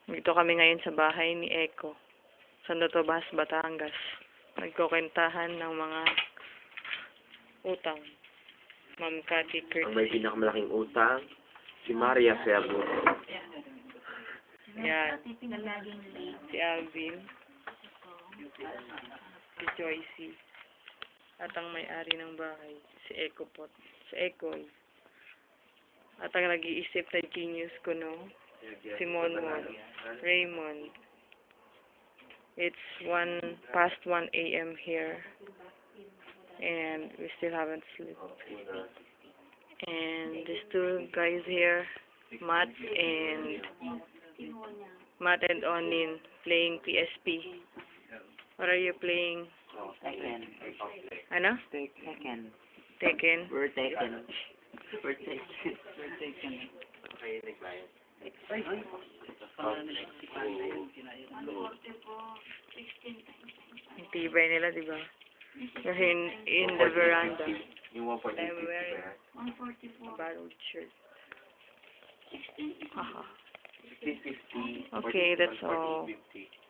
Dito kami ngayon sa bahay ni Echo. Sa Notobas, Batangas. Nagkukwentahan ng mga utang. Ma'am Cathy Ang may Curtis. pinakamalaking utang, si Maria Servo. Yan. Si Alvin. Si Joycey. At ang may-ari ng bahay, si Echo Pot. Si Echo. At ang nag-iisip na genius ko, no? Si Monmon. Raymond. It's 1:01 a.m. here. And we still haven't slept. And these two guys here, Matt and Onin, playing PSP. What are you playing? Tekken. Ano? Tekken. Tekken? We're Tekken. We're Tekken. We're Tekken. Ang tibay nila, di ba? Kasi in the veranda. Yung 1.850 I'm wearing ba? a borrowed shirt. Haha. 1650. Okay, that's all. 1450.